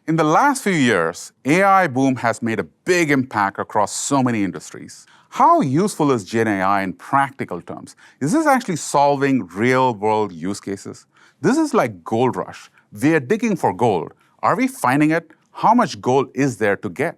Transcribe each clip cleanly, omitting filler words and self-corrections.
In the last few years, AI boom has made a big impact across so many industries. How useful is Gen AI in practical terms? Is this actually solving real-world use cases? This is like gold rush. We are digging for gold. Are we finding it? How much gold is there to get?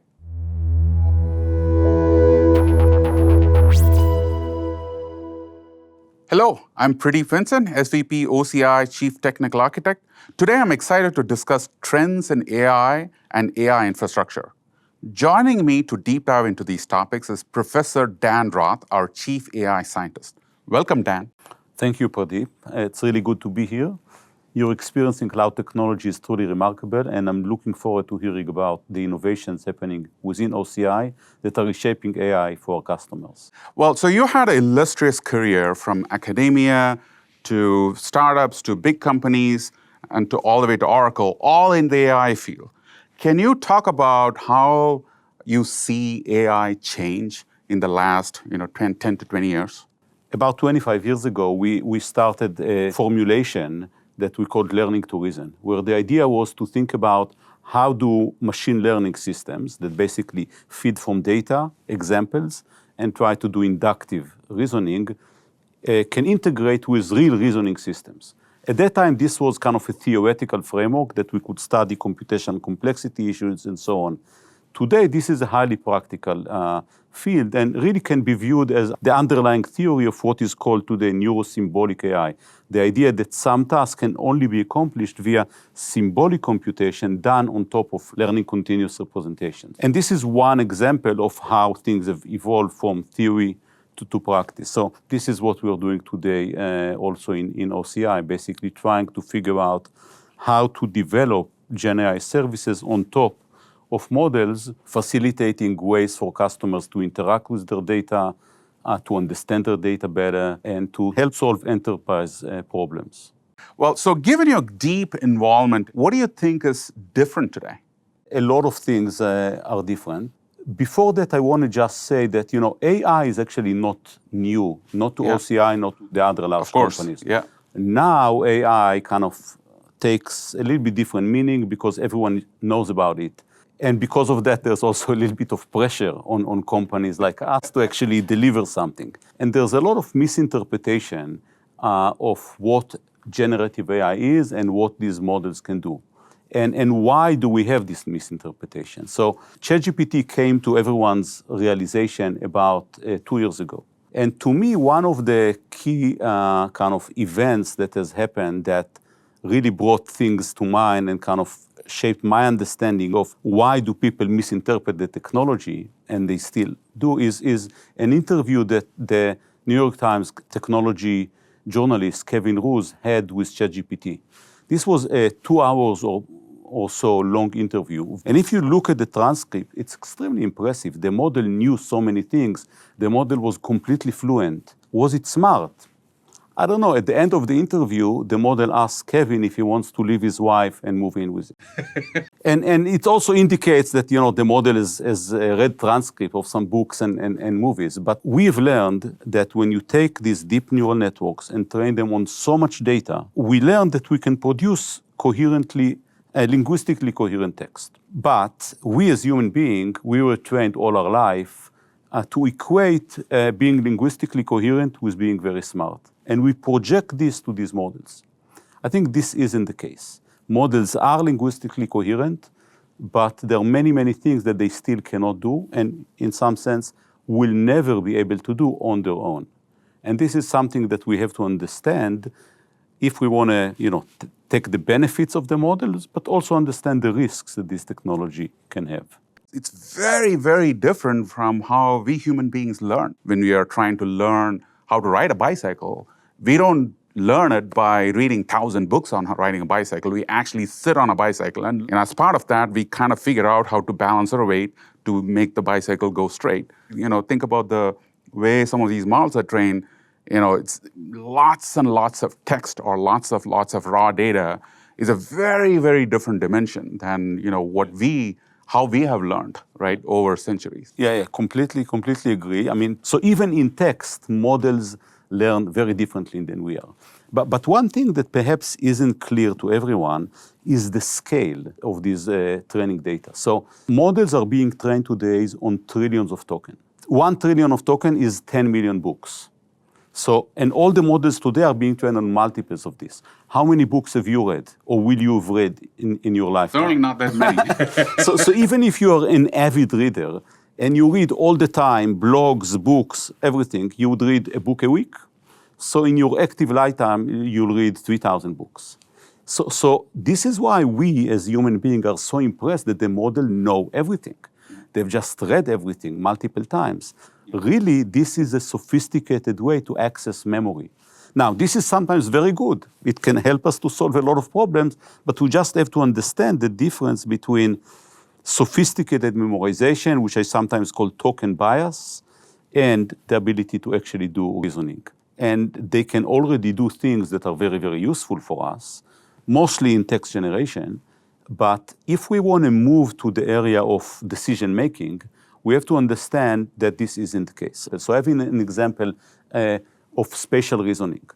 Hello, I'm Pradeep Vincent, SVP OCI Chief Technical Architect. Today I'm excited to discuss trends in AI and AI infrastructure. Joining me to deep dive into these topics is Professor Dan Roth, our Chief AI Scientist. Welcome, Dan. Thank you, Pradeep. It's really good to be here. Your experience in cloud technology is truly remarkable, and I'm looking forward to hearing about the innovations happening within OCI that are reshaping AI for our customers. Well, so you had an illustrious career from academia to startups to big companies and to all the way to Oracle, all in the AI field. Can you talk about how you see AI change in the last 10 to 20 years? About 25 years ago, we started a formulation that we called learning to reason, where the idea was to think about how do machine learning systems that basically feed from data, examples, and try to do inductive reasoning can integrate with real reasoning systems. At that time, this was kind of a theoretical framework that we could study computational complexity issues and so on. Today, this is a highly practical field and really can be viewed as the underlying theory of what is called today neurosymbolic AI. The idea that some tasks can only be accomplished via symbolic computation done on top of learning continuous representation. And this is one example of how things have evolved from theory to practice. So this is what we're doing today also in OCI, basically trying to figure out how to develop Gen AI services on top of models, facilitating ways for customers to interact with their data, to understand their data better, and to help solve enterprise problems. Well, so given your deep involvement, what do you think is different today? A lot of things are different. Before that, I want to just say that AI is actually not new, not to OCI, not to the other large companies. Yeah. Now AI kind of takes a little bit different meaning because everyone knows about it. And because of that, there's also a little bit of pressure on companies like us to actually deliver something. And there's a lot of misinterpretation of what generative AI is and what these models can do. And why do we have this misinterpretation? So ChatGPT came to everyone's realization about 2 years ago. And to me, one of the key kind of events that has happened that really brought things to mind and kind of shaped my understanding of why do people misinterpret the technology, and they still do, is an interview that the New York Times technology journalist Kevin Roose had with ChatGPT. This was a 2 hours or so long interview. And if you look at the transcript, it's extremely impressive. The model knew so many things. The model was completely fluent. Was it smart? I don't know. At the end of the interview, the model asked Kevin if he wants to leave his wife and move in with it. and it also indicates that the model has read transcript of some books and movies. But we've learned that when you take these deep neural networks and train them on so much data, we learned that we can produce linguistically coherent text. But we as human beings, we were trained all our life to equate being linguistically coherent with being very smart. And we project this to these models. I think this isn't the case. Models are linguistically coherent, but there are many, many things that they still cannot do, and in some sense, will never be able to do on their own. And this is something that we have to understand if we want to, take the benefits of the models, but also understand the risks that this technology can have. It's very, very different from how we human beings learn. When we are trying to learn how to ride a bicycle, we don't learn it by reading 1,000 books on riding a bicycle. We actually sit on a bicycle, and as part of that, we kind of figure out how to balance our weight to make the bicycle go straight. Think about the way some of these models are trained. It's lots and lots of text or lots of raw data is a very, very different dimension than how we have learned, right, over centuries. Yeah, completely agree. I mean, so even in text, models learn very differently than we are. But one thing that perhaps isn't clear to everyone is the scale of these training data. So models are being trained today on trillions of tokens. 1 trillion of token is 10 million books. So, and all the models today are being trained on multiples of this. How many books have you read or will you have read in your lifetime? Certainly not that many. So even if you are an avid reader and you read all the time, blogs, books, everything, you would read a book a week. So in your active lifetime, you'll read 3,000 books. So this is why we as human beings are so impressed that the model know everything. They've just read everything multiple times. Really, this is a sophisticated way to access memory. Now, this is sometimes very good. It can help us to solve a lot of problems, but we just have to understand the difference between sophisticated memorization, which I sometimes call token bias, and the ability to actually do reasoning. And they can already do things that are very, very useful for us, mostly in text generation. But if we want to move to the area of decision making, we have to understand that this isn't the case. So having an example of spatial reasoning.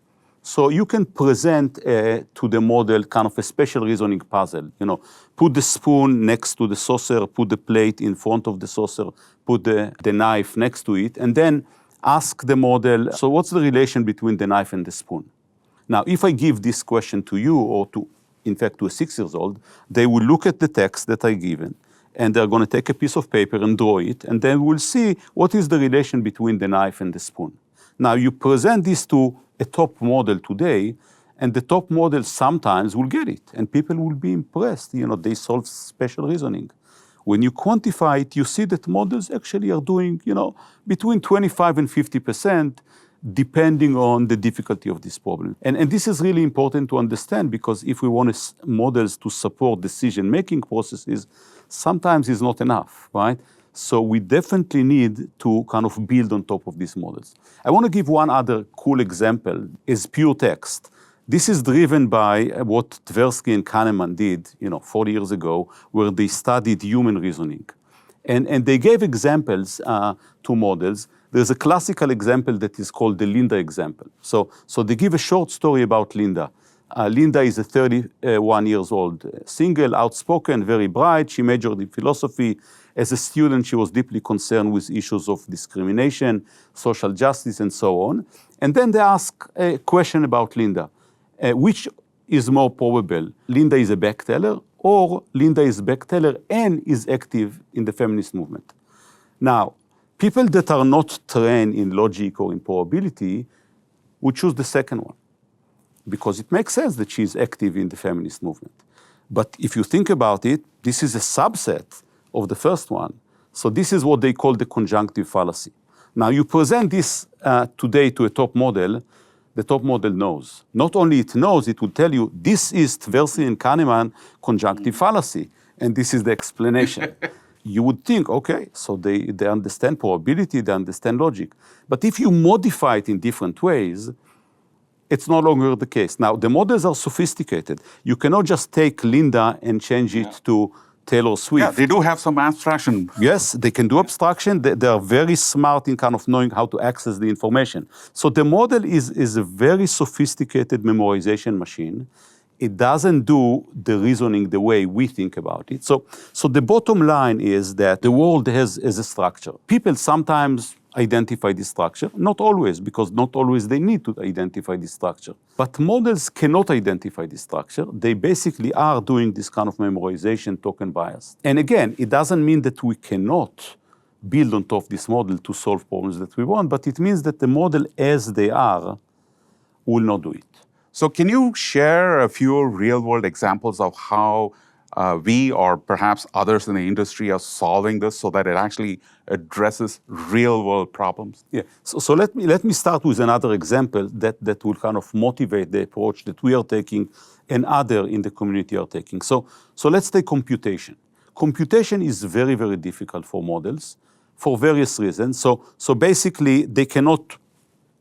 So you can present to the model kind of a spatial reasoning puzzle. You know, put the spoon next to the saucer, put the plate in front of the saucer, put the knife next to it, and then ask the model, so what's the relation between the knife and the spoon? Now, if I give this question to you or to, in fact, to a 6-year-old, they will look at the text that I given, and they're going to take a piece of paper and draw it, and then we'll see what is the relation between the knife and the spoon. Now, you present this to a top model today, and the top model sometimes will get it, and people will be impressed. You know, they solve spatial reasoning. When you quantify it, you see that models actually are doing, you know, between 25 and 50%, depending on the difficulty of this problem. And this is really important to understand, because if we want models to support decision-making processes, sometimes it's not enough, right? So we definitely need to kind of build on top of these models. I want to give one other cool example, is pure text. This is driven by what Tversky and Kahneman did, 40 years ago, where they studied human reasoning. And they gave examples to models. There's a classical example that is called the Linda example. So they give a short story about Linda. Linda is a 31 years old, single, outspoken, very bright. She majored in philosophy. As a student, she was deeply concerned with issues of discrimination, social justice, and so on. And then they ask a question about Linda. Which is more probable? Linda is a backteller, or Linda is a backteller and is active in the feminist movement? Now, people that are not trained in logic or in probability would choose the second one, because it makes sense that she is active in the feminist movement. But if you think about it, this is a subset of the first one. So this is what they call the conjunctive fallacy. Now, you present this today to a top model, the top model knows. Not only it knows, it will tell you, this is Tversky and Kahneman conjunctive fallacy, and this is the explanation. You would think, okay, so they understand probability, they understand logic. But if you modify it in different ways, it's no longer the case. Now, the models are sophisticated. You cannot just take Linda and change it to Taylor Swift. Yeah, they do have some abstraction. Yes, they can do abstraction. They are very smart in kind of knowing how to access the information. So the model is a very sophisticated memorization machine. It doesn't do the reasoning the way we think about it. So the bottom line is that the world has a structure. People sometimes identify this structure, not always, because not always they need to identify this structure. But models cannot identify this structure. They basically are doing this kind of memorization token bias. And again, it doesn't mean that we cannot build on top of this model to solve problems that we want, but it means that the model as they are will not do it. So can you share a few real-world examples of how we or perhaps others in the industry are solving this so that it actually addresses real-world problems? Yeah. So let me start with another example that will kind of motivate the approach that we are taking and other in the community are taking. So let's take computation. Computation is very, very difficult for models for various reasons. So basically, they cannot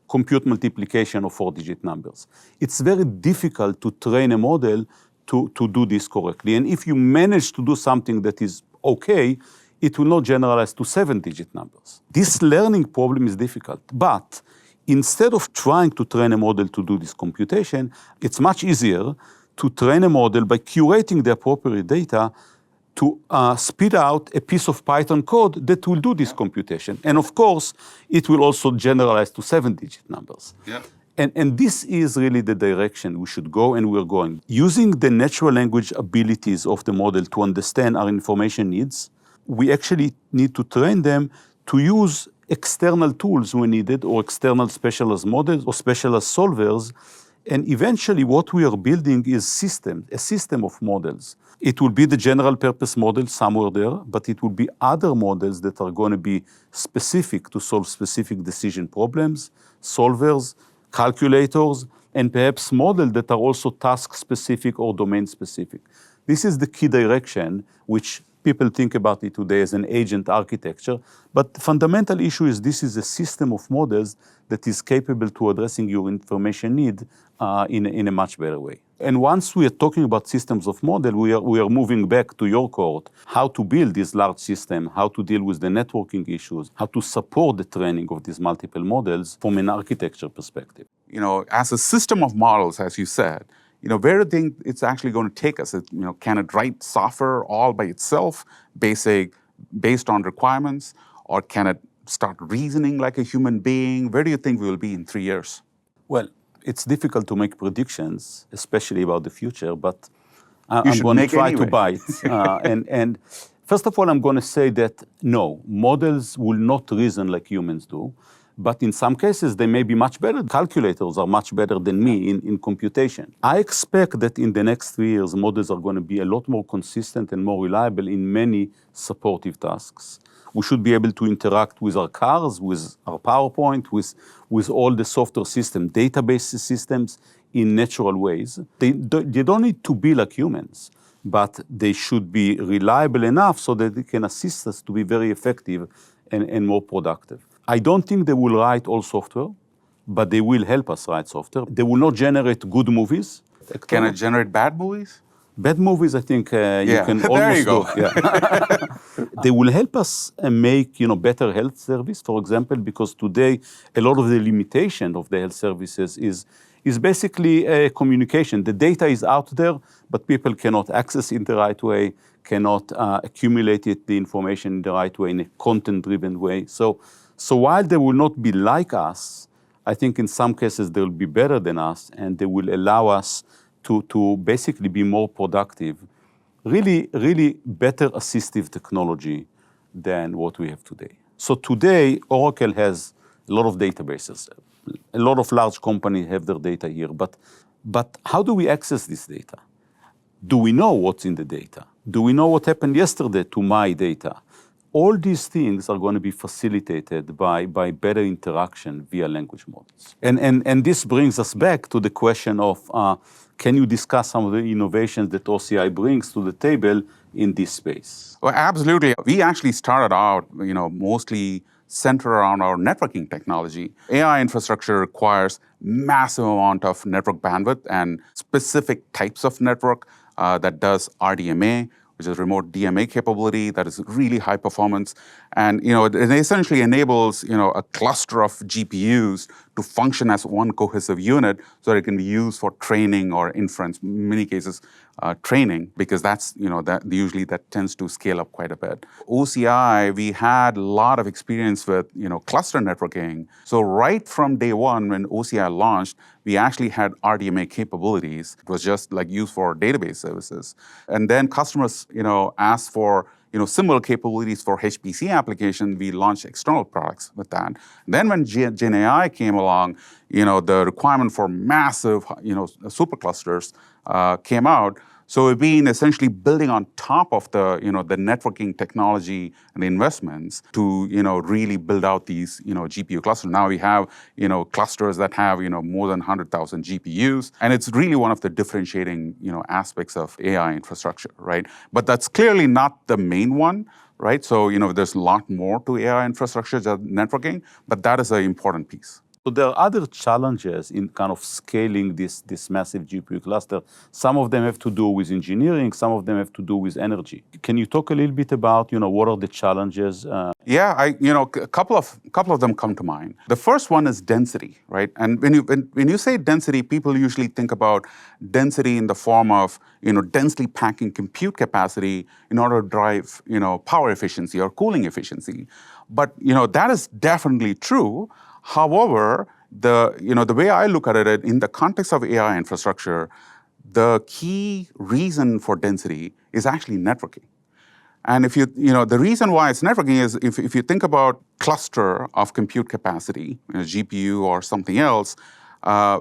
compute multiplication of 4-digit numbers. It's very difficult to train a model to do this correctly. And if you manage to do something that is okay, it will not generalize to 7-digit numbers. This learning problem is difficult. But instead of trying to train a model to do this computation, it's much easier to train a model by curating the appropriate data to spit out a piece of Python code that will do this computation. And of course, it will also generalize to 7-digit numbers. Yeah. And this is really the direction we should go, and we're going. Using the natural language abilities of the model to understand our information needs, we actually need to train them to use external tools when needed, or external specialized models or specialized solvers. And eventually what we are building is a system of models. It will be the general purpose model somewhere there, but it will be other models that are going to be specific to solve specific decision problems, solvers, calculators, and perhaps models that are also task specific or domain specific. This is the key direction, which people think about it today as an agent architecture, but the fundamental issue is this is a system of models that is capable to addressing your information need in a much better way. And once we are talking about systems of model, we are moving back to your court, how to build this large system, how to deal with the networking issues, how to support the training of these multiple models from an architecture perspective. As a system of models, as you said, where do you think it's actually going to take us? Can it write software all by itself, based on requirements, or can it start reasoning like a human being? Where do you think we will be in 3 years? Well, it's difficult to make predictions, especially about the future, but You I'm should going to make try anyway. to bite. And first of all, I'm going to say that no, models will not reason like humans do, but in some cases, they may be much better. Calculators are much better than me in computation. I expect that in the next 3 years, models are going to be a lot more consistent and more reliable in many supportive tasks. We should be able to interact with our cars, with our PowerPoint, with all the software system, database systems in natural ways. They don't need to be like humans, but they should be reliable enough so that they can assist us to be very effective and more productive. I don't think they will write all software, but they will help us write software. They will not generate good movies. Can it generate bad movies? Bad movies, I think you can There almost you go. do. Yeah. They will help us make better health service, for example, because today a lot of the limitation of the health services is basically communication. The data is out there, but people cannot access it in the right way, cannot accumulate the information in the right way, in a content-driven way. So while they will not be like us, I think in some cases they will be better than us, and they will allow us to basically be more productive, really better assistive technology than what we have today. So today, Oracle has a lot of databases. A lot of large companies have their data here, but how do we access this data? Do we know what's in the data? Do we know what happened yesterday to my data? All these things are going to be facilitated by better interaction via language models. And this brings us back to the question of, can you discuss some of the innovations that OCI brings to the table in this space? Well, absolutely. We actually started out, mostly centered around our networking technology. AI infrastructure requires massive amount of network bandwidth and specific types of network that does RDMA, which is remote DMA capability that is really high performance. And it essentially enables a cluster of GPUs to function as one cohesive unit so that it can be used for training or inference, in many cases training, because that's that usually that tends to scale up quite a bit. OCI, we had a lot of experience with cluster networking. So right from day one when OCI launched, we actually had RDMA capabilities. It was just like used for database services. And then customers asked for similar capabilities for HPC application. We launched external products with that. Then when Gen AI came along, the requirement for massive superclusters came out. So we've been essentially building on top of the the networking technology and the investments to really build out these GPU clusters. Now we have clusters that have more than 100,000 GPUs, and it's really one of the differentiating aspects of AI infrastructure, right? But that's clearly not the main one, right? So there's a lot more to AI infrastructure than networking, but that is an important piece. So there are other challenges in kind of scaling this massive GPU cluster. Some of them have to do with engineering, some of them have to do with energy. Can you talk a little bit about, what are the challenges? Yeah, a couple of them come to mind. The first one is density, right? And when you say density, people usually think about density in the form of densely packing compute capacity in order to drive power efficiency or cooling efficiency. But that is definitely true. However, the way I look at it in the context of AI infrastructure, the key reason for density is actually networking. And if the reason why it's networking is if you think about cluster of compute capacity, GPU or something else,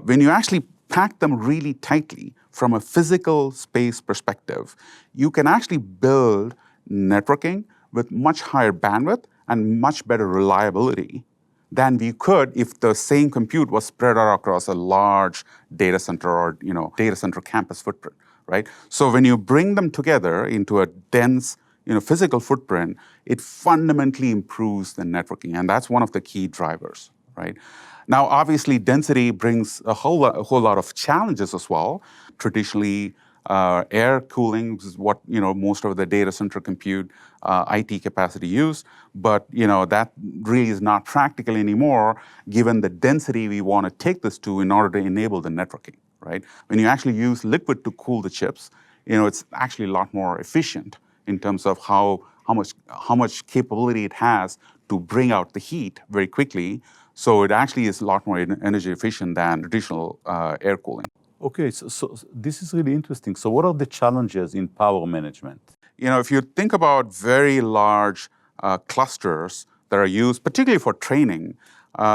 when you actually pack them really tightly from a physical space perspective, you can actually build networking with much higher bandwidth and much better reliability than we could if the same compute was spread out across a large data center or data center campus footprint, right? So when you bring them together into a dense physical footprint, it fundamentally improves the networking, and that's one of the key drivers, right? Now, obviously, density brings a whole lot of challenges as well. Traditionally, air cooling is what most of the data center compute IT capacity use, but that really is not practical anymore, given the density we want to take this to in order to enable the networking, right? When you actually use liquid to cool the chips, it's actually a lot more efficient in terms of how much capability it has to bring out the heat very quickly. So it actually is a lot more energy efficient than traditional air cooling. Okay, so this is really interesting. So what are the challenges in power management? If you think about very large clusters that are used, particularly for training,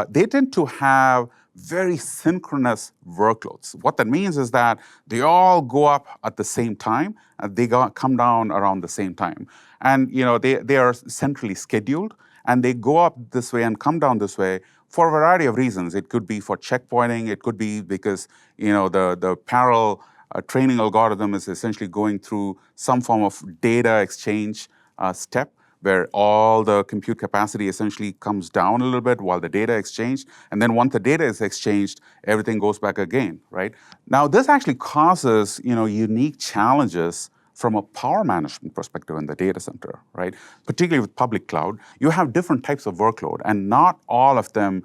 they tend to have very synchronous workloads. What that means is that they all go up at the same time, and they come down around the same time. And they are centrally scheduled, and they go up this way and come down this way for a variety of reasons. It could be for checkpointing. It could be because the parallel training algorithm is essentially going through some form of data exchange step, where all the compute capacity essentially comes down a little bit while the data exchange. And then once the data is exchanged, everything goes back again, right? Now, this actually causes unique challenges from a power management perspective in the data center, right? Particularly with public cloud, you have different types of workload, and not all of them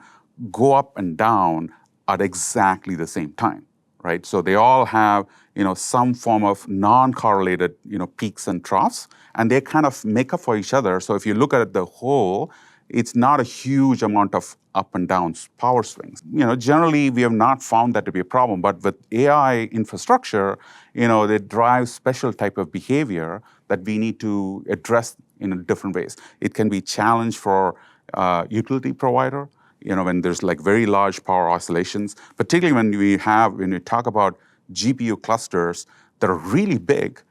go up and down at exactly the same time, right? So they all have some form of non-correlated peaks and troughs, and they kind of make up for each other. So if you look at it the whole, it's not a huge amount of up and down power swings. Generally we have not found that to be a problem, but with AI infrastructure, they drive special type of behavior that we need to address in different ways. It can be challenge for utility provider, when there's like very large power oscillations, particularly when we talk about GPU clusters that are really big,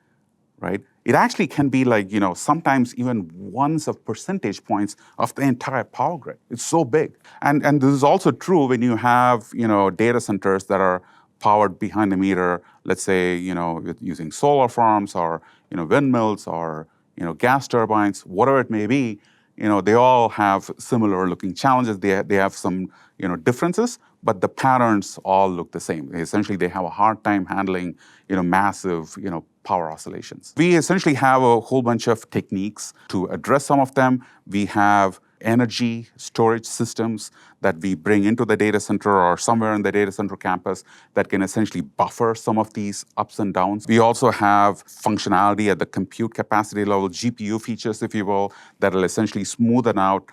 right? It actually can be like, sometimes even ones of percentage points of the entire power grid. It's so big. And this is also true when you have, data centers that are powered behind the meter, let's say, using solar farms or, windmills or, gas turbines, whatever it may be. They all have similar looking challenges. They have some, differences, but the patterns all look the same. Essentially, they have a hard time handling, massive, power oscillations. We essentially have a whole bunch of techniques to address some of them. We have energy storage systems that we bring into the data center or somewhere in the data center campus that can essentially buffer some of these ups and downs. We also have functionality at the compute capacity level, GPU features, if you will, that will essentially smoothen out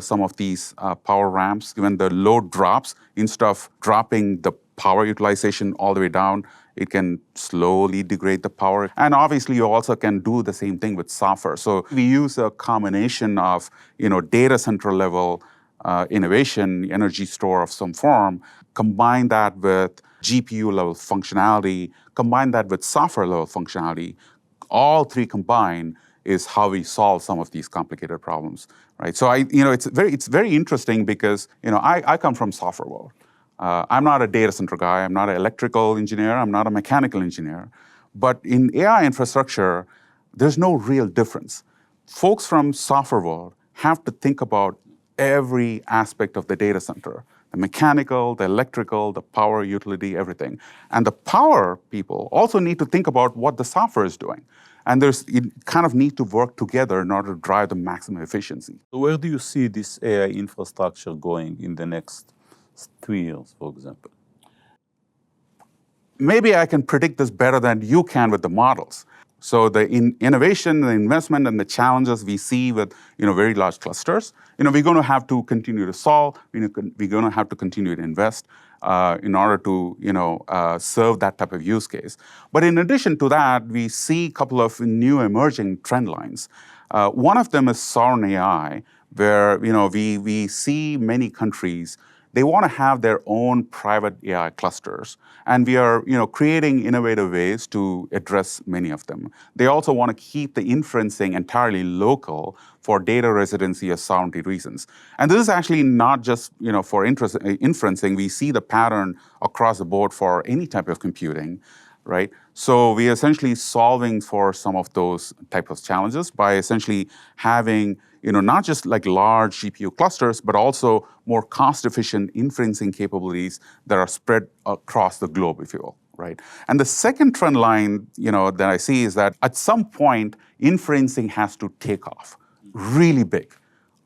some of these power ramps. When the load drops, instead of dropping the power utilization all the way down, it can slowly degrade the power. And obviously, you also can do the same thing with software. So we use a combination of data center level innovation, energy store of some form, combine that with GPU level functionality, combine that with software level functionality. All three combined is how we solve some of these complicated problems, right? So it's very interesting because I come from software world. I'm not a data center guy. I'm not an electrical engineer. I'm not a mechanical engineer. But in AI infrastructure, there's no real difference. Folks from software world have to think about every aspect of the data center. the mechanical, the electrical, the power utility, everything. And the power people also need to think about what the software is doing. And you kind of need to work together in order to drive the maximum efficiency. So where do you see this AI infrastructure going in the next 2 years, for example? Maybe I can predict this better than you can with the models. So the innovation, the investment, and the challenges we see with very large clusters, we're going to have to continue to solve. We're going to have to continue to invest in order to serve that type of use case. But in addition to that, we see a couple of new emerging trend lines. One of them is sovereign AI, where we see many countries. They want to have their own private AI clusters, and we are creating innovative ways to address many of them. They also want to keep the inferencing entirely local for data residency or sovereignty reasons. And this is actually not just for inferencing. We see the pattern across the board for any type of computing, right? So we are essentially solving for some of those type of challenges by essentially having not just like large GPU clusters, but also more cost-efficient inferencing capabilities that are spread across the globe, if you will, right? And the second trend line, that I see is that at some point, inferencing has to take off really big.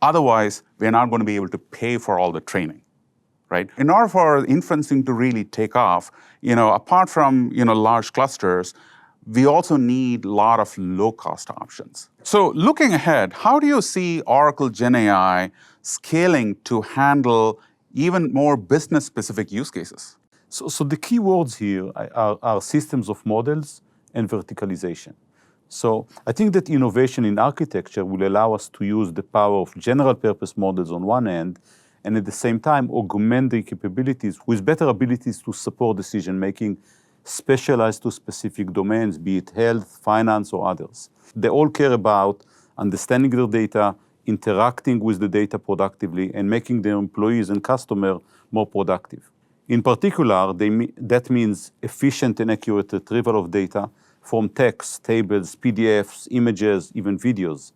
Otherwise, we're not going to be able to pay for all the training. Right? In order for inferencing to really take off, apart from large clusters, we also need a lot of low-cost options. So looking ahead, how do you see Oracle Gen AI scaling to handle even more business-specific use cases? So the key words here are systems of models and verticalization. So I think that innovation in architecture will allow us to use the power of general-purpose models on one end, and at the same time augment the capabilities with better abilities to support decision-making specialized to specific domains, be it health, finance, or others. They all care about understanding their data, interacting with the data productively, and making their employees and customers more productive. In particular, that means efficient and accurate retrieval of data from text, tables, PDFs, images, even videos.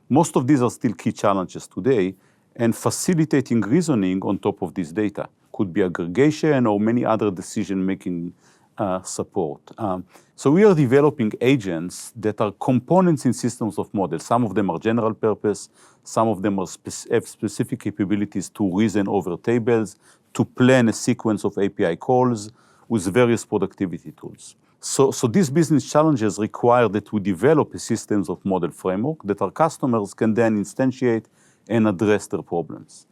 Most of these are still key challenges today, and facilitating reasoning on top of this data could be aggregation or many other decision-making support. So we are developing agents that are components in systems of models. Some of them are general purpose, some of them have specific capabilities to reason over tables, to plan a sequence of API calls with various productivity tools. So these business challenges require that we develop a systems of model framework that our customers can then instantiate and address their problems.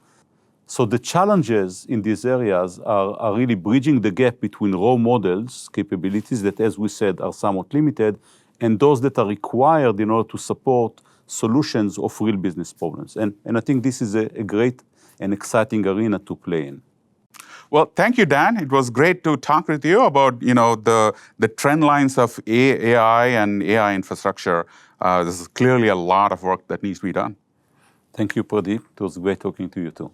So the challenges in these areas are really bridging the gap between raw models capabilities that, as we said, are somewhat limited, and those that are required in order to support solutions of real business problems. And I think this is a great and exciting arena to play in. Well, thank you, Dan. It was great to talk with you about the trend lines of AI and AI infrastructure. This is clearly a lot of work that needs to be done. Thank you, Pradeep. It was great talking to you too.